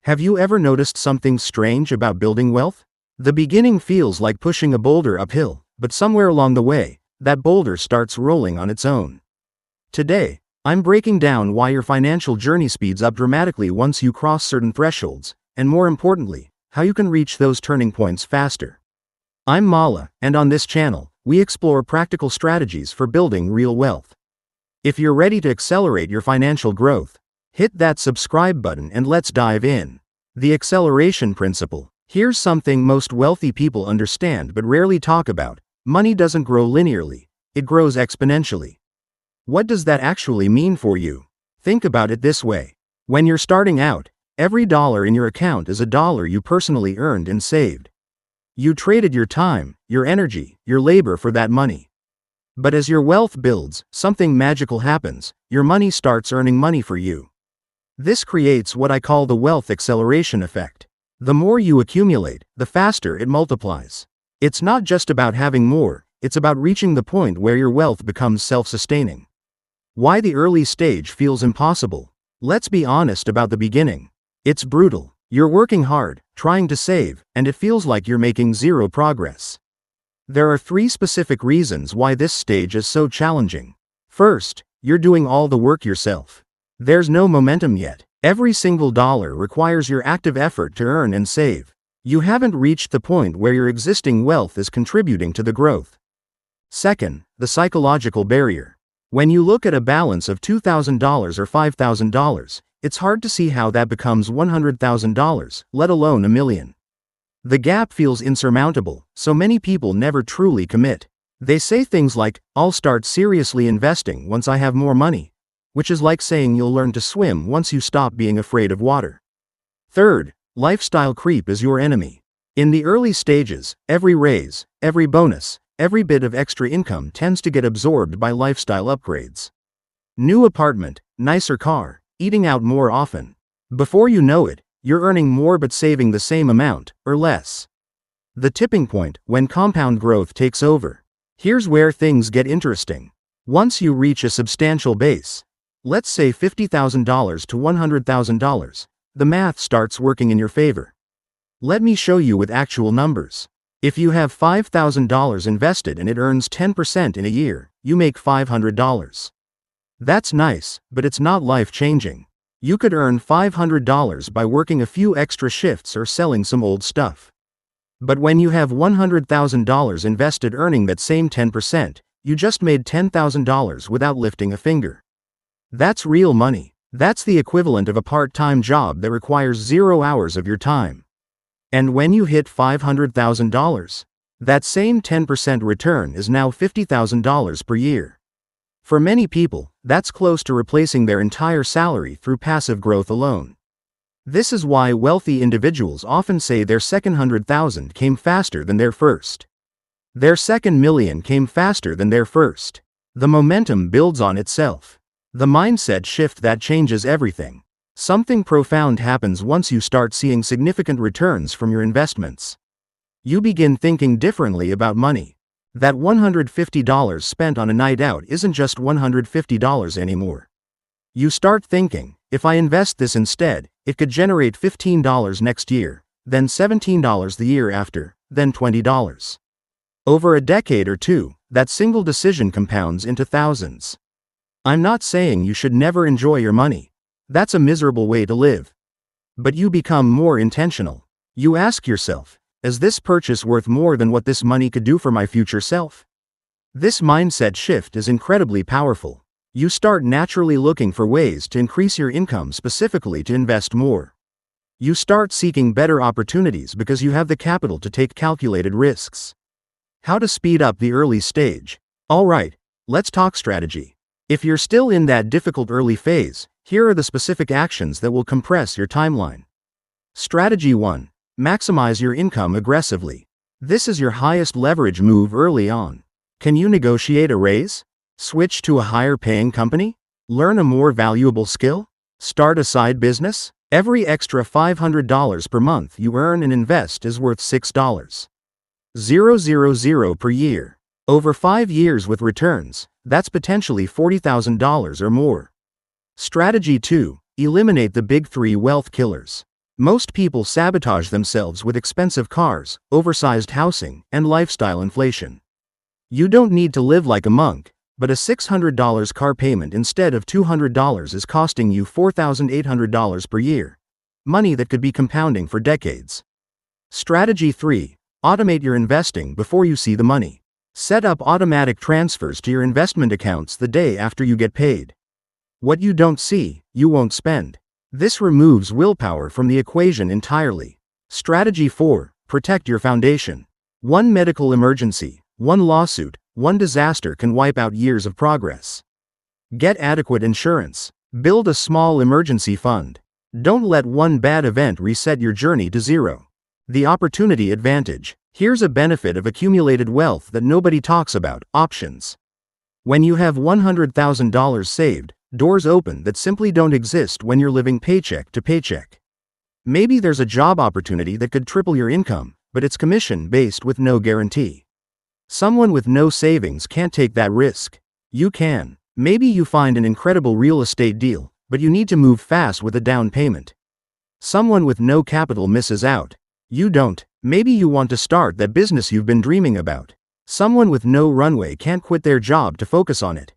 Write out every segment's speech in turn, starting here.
Have you ever noticed something strange about building wealth? The beginning feels like pushing a boulder uphill, but somewhere along the way, that boulder starts rolling on its own. Today, I'm breaking down why your financial journey speeds up dramatically once you cross certain thresholds, and more importantly, how you can reach those turning points faster. I'm Mala, and on this channel, we explore practical strategies for building real wealth. If you're ready to accelerate your financial growth, hit that subscribe button and let's dive in. The acceleration principle. Here's something most wealthy people understand but rarely talk about. Money doesn't grow linearly, it grows exponentially. What does that actually mean for you? Think about it this way. When you're starting out, every dollar in your account is a dollar you personally earned and saved. You traded your time, your energy, your labor for that money. But as your wealth builds, something magical happens. Your money starts earning money for you. This creates what I call the wealth acceleration effect. The more you accumulate, the faster it multiplies. It's not just about having more, it's about reaching the point where your wealth becomes self-sustaining. Why the early stage feels impossible? Let's be honest about the beginning. It's brutal. You're working hard, trying to save, and it feels like you're making zero progress. There are 3 specific reasons why this stage is so challenging. First, you're doing all the work yourself. There's no momentum yet. Every single dollar requires your active effort to earn and save. You haven't reached the point where your existing wealth is contributing to the growth. Second, the psychological barrier. When you look at a balance of $2,000 or $5,000, it's hard to see how that becomes $100,000, let alone $1 million. The gap feels insurmountable, so many people never truly commit. They say things like, "I'll start seriously investing once I have more money," which is like saying you'll learn to swim once you stop being afraid of water. Third, lifestyle creep is your enemy. In the early stages, every raise, every bonus, every bit of extra income tends to get absorbed by lifestyle upgrades. New apartment, nicer car, eating out more often. Before you know it, you're earning more but saving the same amount, or less. The tipping point, when compound growth takes over. Here's where things get interesting. Once you reach a substantial base, let's say $50,000 to $100,000, the math starts working in your favor. Let me show you with actual numbers. If you have $5,000 invested and it earns 10% in a year, you make $500. That's nice, but it's not life-changing. You could earn $500 by working a few extra shifts or selling some old stuff. But when you have $100,000 invested earning that same 10%, you just made $10,000 without lifting a finger. That's real money. That's the equivalent of a part-time job that requires 0 hours of your time. And when you hit $500,000, that same 10% return is now $50,000 per year. For many people, that's close to replacing their entire salary through passive growth alone. This is why wealthy individuals often say their second 100,000 came faster than their first. Their second million came faster than their first. The momentum builds on itself. The mindset shift that changes everything. Something profound happens once you start seeing significant returns from your investments. You begin thinking differently about money. That $150 spent on a night out isn't just $150 anymore. You start thinking, if I invest this instead, it could generate $15 next year, then $17 the year after, then $20. Over a decade or two, that single decision compounds into thousands. I'm not saying you should never enjoy your money. That's a miserable way to live. But you become more intentional. You ask yourself, is this purchase worth more than what this money could do for my future self? This mindset shift is incredibly powerful. You start naturally looking for ways to increase your income, specifically to invest more. You start seeking better opportunities because you have the capital to take calculated risks. How to speed up the early stage? Alright, let's talk strategy. If you're still in that difficult early phase, here are the specific actions that will compress your timeline. Strategy 1. Maximize your income aggressively. This is your highest leverage move early on. Can you negotiate a raise? Switch to a higher paying company? Learn a more valuable skill? Start a side business? Every extra $500 per month you earn and invest is worth $6,000 per year. Over 5 years with returns, that's potentially $40,000 or more. Strategy 2. Eliminate the big 3 wealth killers. Most people sabotage themselves with expensive cars, oversized housing, and lifestyle inflation. You don't need to live like a monk, but a $600 car payment instead of $200 is costing you $4,800 per year. Money that could be compounding for decades. Strategy 3. Automate your investing before you see the money. Set up automatic transfers to your investment accounts the day after you get paid. What you don't see, you won't spend. This removes willpower from the equation entirely. Strategy 4. Protect your foundation. One medical emergency, one lawsuit, one disaster can wipe out years of progress. Get adequate insurance. Build a small emergency fund. Don't let one bad event reset your journey to zero. The opportunity advantage. Here's a benefit of accumulated wealth that nobody talks about: options. When you have $100,000 saved, doors open that simply don't exist when you're living paycheck to paycheck. Maybe there's a job opportunity that could triple your income, but it's commission-based with no guarantee. Someone with no savings can't take that risk. You can. Maybe you find an incredible real estate deal, but you need to move fast with a down payment. Someone with no capital misses out. You don't. Maybe you want to start that business you've been dreaming about. Someone with no runway can't quit their job to focus on it.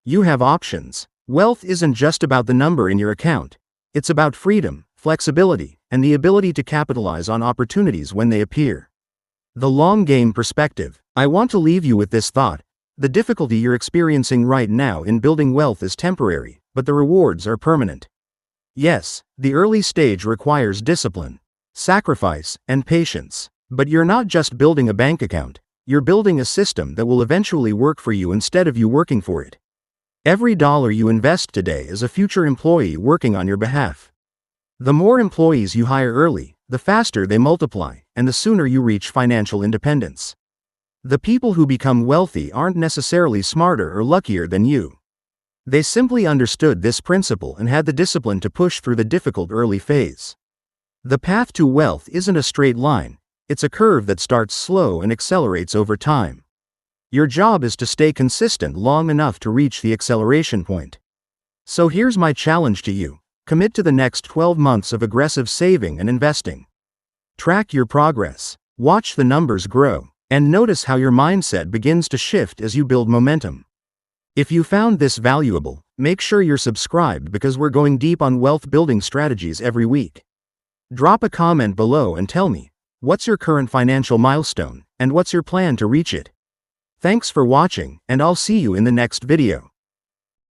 You have options. Wealth isn't just about the number in your account. It's about freedom, flexibility, and the ability to capitalize on opportunities when they appear. The long game perspective. I want to leave you with this thought. The difficulty you're experiencing right now in building wealth is temporary, but the rewards are permanent. Yes, the early stage requires discipline, sacrifice, and patience. But you're not just building a bank account, you're building a system that will eventually work for you instead of you working for it. Every dollar you invest today is a future employee working on your behalf. The more employees you hire early, the faster they multiply, and the sooner you reach financial independence. The people who become wealthy aren't necessarily smarter or luckier than you. They simply understood this principle and had the discipline to push through the difficult early phase. The path to wealth isn't a straight line, it's a curve that starts slow and accelerates over time. Your job is to stay consistent long enough to reach the acceleration point. So here's my challenge to you. Commit to the next 12 months of aggressive saving and investing. Track your progress, watch the numbers grow, and notice how your mindset begins to shift as you build momentum. If you found this valuable, make sure you're subscribed because we're going deep on wealth building strategies every week. Drop a comment below and tell me, what's your current financial milestone, and what's your plan to reach it? Thanks for watching, and I'll see you in the next video.